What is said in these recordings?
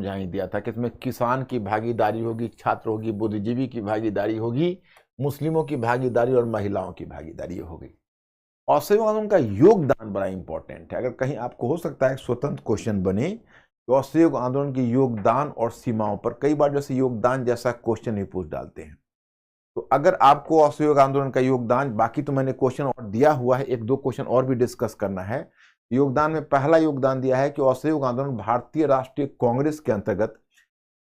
समझा ही दिया था कि इसमें किसान की भागीदारी होगी, छात्र होगी, बुद्धिजीवी की भागीदारी होगी, मुस्लिमों की भागीदारी और महिलाओं की भागीदारी होगी। असहयोग आंदोलन का योगदान बड़ा इंपॉर्टेंट है। अगर कहीं आपको हो सकता है स्वतंत्र क्वेश्चन बने तो असहयोग आंदोलन के योगदान और सीमाओं पर, कई बार जैसे योगदान जैसा क्वेश्चन भी पूछ डालते हैं। तो अगर आपको असहयोग आंदोलन का योगदान, बाकी तो मैंने क्वेश्चन और दिया हुआ है, एक दो क्वेश्चन और भी डिस्कस करना है। योगदान में पहला योगदान दिया है कि असहयोग आंदोलन भारतीय राष्ट्रीय कांग्रेस के अंतर्गत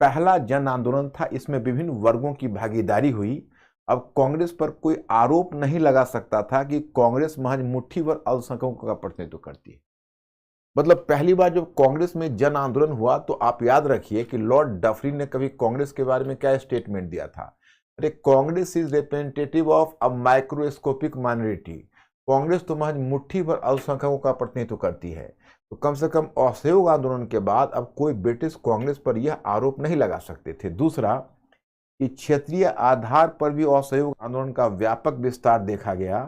पहला जन आंदोलन था। इसमें विभिन्न वर्गों की भागीदारी हुई। अब कांग्रेस पर कोई आरोप नहीं लगा सकता था कि कांग्रेस महज मुट्ठी भर अल्पसंख्यकों का प्रतिनिधित्व करती है। मतलब पहली बार जब कांग्रेस में जन आंदोलन हुआ तो आप याद रखिए कि लॉर्ड डफरिन ने कभी कांग्रेस के बारे में क्या स्टेटमेंट दिया था, अरे Congress is representative of a microscopic minority. Congress तो महज मुट्ठी भर अल्पसंख्यकों का प्रतिनिधित्व करती है। तो कम से कम असहयोग आंदोलन के बाद अब कोई ब्रिटिश कांग्रेस पर यह आरोप नहीं लगा सकते थे। दूसरा कि क्षेत्रीय आधार पर भी असहयोग आंदोलन का व्यापक विस्तार देखा गया।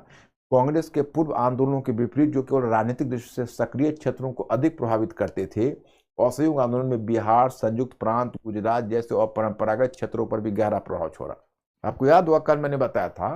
कांग्रेस के पूर्व आंदोलनों के विपरीत जो केवल राजनीतिक दृष्टि से सक्रिय क्षेत्रों को अधिक प्रभावित करते थे, असहयोग आंदोलन में बिहार, संयुक्त प्रांत, गुजरात जैसे अपरंपरागत क्षेत्रों पर भी गहरा प्रभाव छोड़ा। आपको याद हुआ कल मैंने बताया था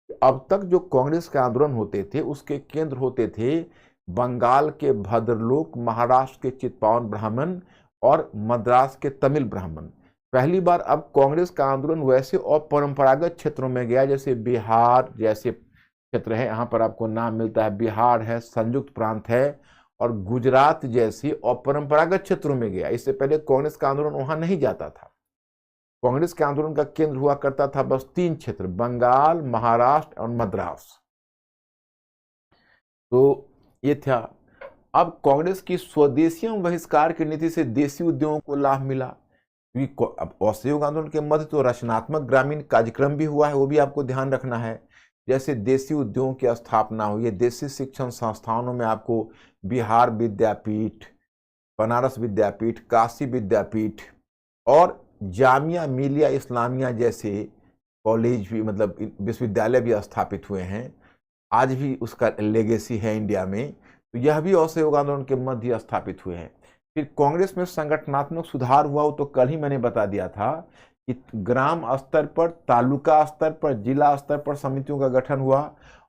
कि अब तक जो कांग्रेस के आंदोलन होते थे उसके केंद्र होते थे बंगाल के भद्रलोक, महाराष्ट्र के चित्पावन ब्राह्मण और मद्रास के तमिल ब्राह्मण। पहली बार अब कांग्रेस का आंदोलन वैसे अपरंपरागत क्षेत्रों में गया, जैसे बिहार जैसे क्षेत्र है, यहाँ पर आपको नाम मिलता है, बिहार है, संयुक्त प्रांत है, और गुजरात जैसी अपरंपरागत क्षेत्रों में गया। इससे पहले कांग्रेस का आंदोलन वहां नहीं जाता था। कांग्रेस के आंदोलन का केंद्र हुआ करता था बस तीन क्षेत्र, बंगाल, महाराष्ट्र और मद्रास। तो ये था। अब कांग्रेस की स्वदेशी बहिष्कार की नीति से देशी उद्योगों को लाभ मिला। अब असहयोग आंदोलन के मध्य तो रचनात्मक ग्रामीण कार्यक्रम भी हुआ है, वो भी आपको ध्यान रखना है। जैसे देशी उद्योगों की स्थापना हुई है, देशी शिक्षण संस्थानों में आपको बिहार विद्यापीठ, बनारस विद्यापीठ, काशी विद्यापीठ और जामिया मिलिया इस्लामिया जैसे कॉलेज भी, मतलब विश्वविद्यालय भी स्थापित हुए हैं। आज भी उसका लेगेसी है इंडिया में। तो यह भी असहयोग आंदोलन के मध्य स्थापित हुए हैं। फिर कांग्रेस में संगठनात्मक सुधार हुआ, वो तो कल ही मैंने बता दिया था कि ग्राम स्तर पर, तालुका स्तर पर, जिला स्तर पर समितियों का गठन हुआ।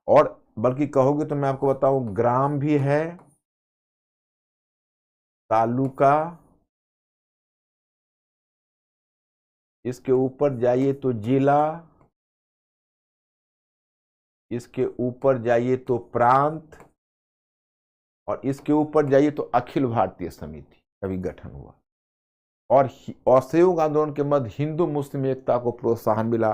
और बल्कि कहोगे तो मैं आपको बताऊं, ग्राम भी है, तालुका, इसके ऊपर जाइए तो जिला, इसके ऊपर जाइए तो प्रांत, और इसके ऊपर जाइए तो अखिल भारतीय समिति का भी गठन हुआ। और असहयोग आंदोलन के मध्य हिंदू मुस्लिम एकता को प्रोत्साहन मिला।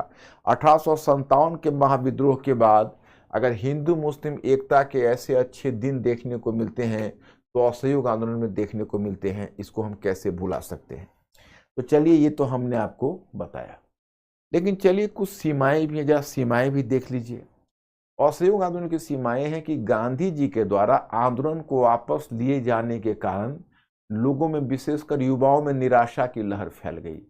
1857 के महाविद्रोह के बाद अगर हिंदू मुस्लिम एकता के ऐसे अच्छे दिन देखने को मिलते हैं तो असहयोग आंदोलन में देखने को मिलते हैं, इसको हम कैसे भुला सकते हैं। तो चलिए, ये तो हमने आपको बताया, लेकिन चलिए कुछ सीमाएं भी हैं, जरा सीमाएं भी देख लीजिए। असहयोग आंदोलन की सीमाएं हैं कि गांधी जी के द्वारा आंदोलन को वापस लिए जाने के कारण लोगों में, विशेषकर युवाओं में निराशा की लहर फैल गई।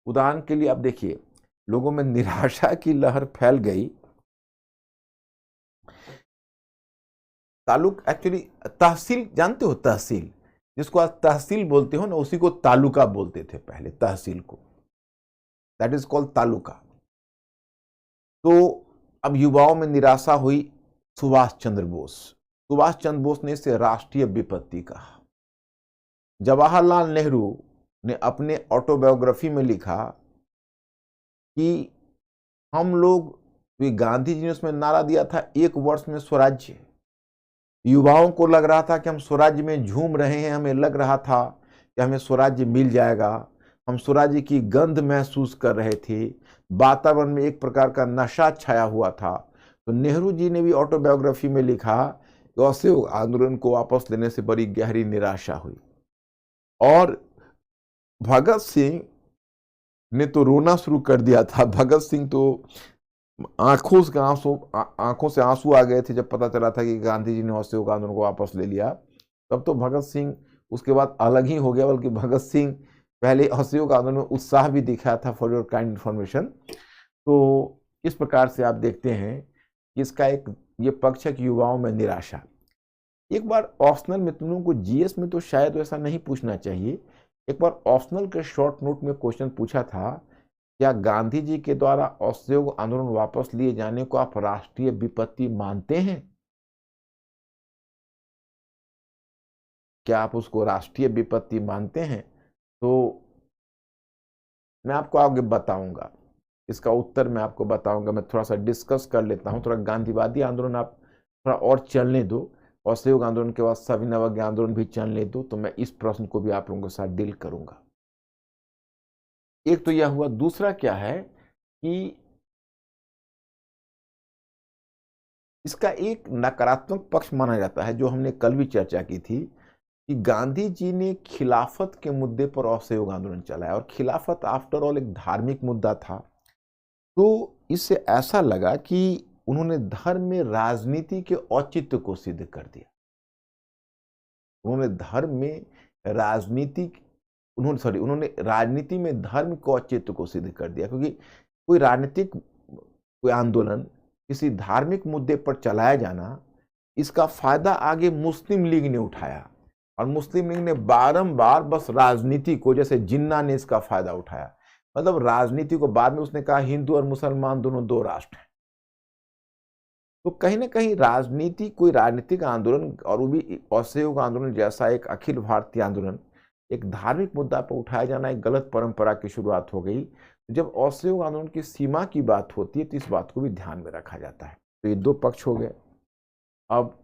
उदाहरण के लिए आप देखिए, लोगों में निराशा की लहर फैल गई। एक्चुअली तहसील जानते हो, तहसील जिसको आज तहसील बोलते हो ना, उसी को तालुका बोलते थे पहले, तहसील को, दैट इज कॉल्ड तालुका। तो अब युवाओं में निराशा हुई। सुभाष चंद्र बोस ने इसे राष्ट्रीय विपत्ति कहा। जवाहरलाल नेहरू ने अपने ऑटोबायोग्राफी में लिखा कि हम लोग, गांधी जी ने उसमें नारा दिया था, 1 वर्ष में स्वराज्य। युवाओं को लग रहा था कि हम स्वराज्य में झूम रहे हैं, हमें लग रहा था कि हमें स्वराज्य मिल जाएगा, हम स्वराज्य की गंध महसूस कर रहे थे, वातावरण में एक प्रकार का नशा छाया हुआ था। तो नेहरू जी ने भी ऑटोबायोग्राफी में लिखा कि असहयोग आंदोलन को वापस लेने से बड़ी गहरी निराशा हुई। और भगत सिंह ने तो रोना शुरू कर दिया था। भगत सिंह तो आंखों से आंसू आ गए थे जब पता चला था कि गांधी जी ने असहयोग आंदोलन को वापस ले लिया। तब तो भगत सिंह उसके बाद अलग ही हो गया, बल्कि भगत सिंह पहले असहयोग आंदोलन में उत्साह भी दिखाया था, फॉर योर काइंड इन्फॉर्मेशन। तो इस प्रकार से आप देखते हैं कि इसका एक ये पक्ष है कि युवाओं में निराशा। एक बार ऑप्शनल में तुम लोगों को जीएस में तो शायद ऐसा नहीं पूछना चाहिए, एक बार ऑप्शनल के शॉर्ट नोट में क्वेश्चन पूछा था, क्या गांधी जी के द्वारा असहयोग आंदोलन वापस लिए जाने को आप राष्ट्रीय विपत्ति मानते हैं? क्या आप उसको राष्ट्रीय विपत्ति मानते हैं? तो मैं आपको आगे बताऊंगा, इसका उत्तर मैं आपको बताऊंगा। मैं थोड़ा सा डिस्कस कर लेता हूं, थोड़ा गांधीवादी आंदोलन आप थोड़ा और चलने दो, असहयोग आंदोलन के बाद सविनय अवज्ञा आंदोलन भी चलने दो, तो मैं इस प्रश्न को भी आप लोगों के साथ डील करूंगा। एक तो यह हुआ, दूसरा क्या है कि इसका एक नकारात्मक पक्ष माना जाता है, जो हमने कल भी चर्चा की थी, कि गांधी जी ने खिलाफत के मुद्दे पर असहयोग आंदोलन चलाया, और खिलाफत आफ्टर ऑल एक धार्मिक मुद्दा था। तो इससे ऐसा लगा कि उन्होंने धर्म में राजनीति के औचित्य को सिद्ध कर दिया। उन्होंने धर्म में राजनीति उन्होंने राजनीति में धर्म के औचित्य को सिद्ध कर दिया, क्योंकि कोई राजनीतिक कोई आंदोलन किसी धार्मिक मुद्दे पर चलाया जाना, इसका फायदा आगे मुस्लिम लीग ने उठाया, और मुस्लिम लीग ने बारंबार बस राजनीति को, जैसे जिन्ना ने इसका फायदा उठाया, मतलब राजनीति को बाद में उसने कहा हिंदू और मुसलमान दोनों दो राष्ट्र हैं। तो कहीं ना कहीं राजनीति, कोई राजनीतिक आंदोलन, और वो भी असहयोग आंदोलन जैसा एक अखिल भारतीय आंदोलन, एक धार्मिक मुद्दा पर उठाया जाना एक गलत परंपरा की शुरुआत हो गई। जब असहयोग आंदोलन की सीमा की बात होती है तो इस बात को भी ध्यान में रखा जाता है। तो ये दो पक्ष हो गए। अब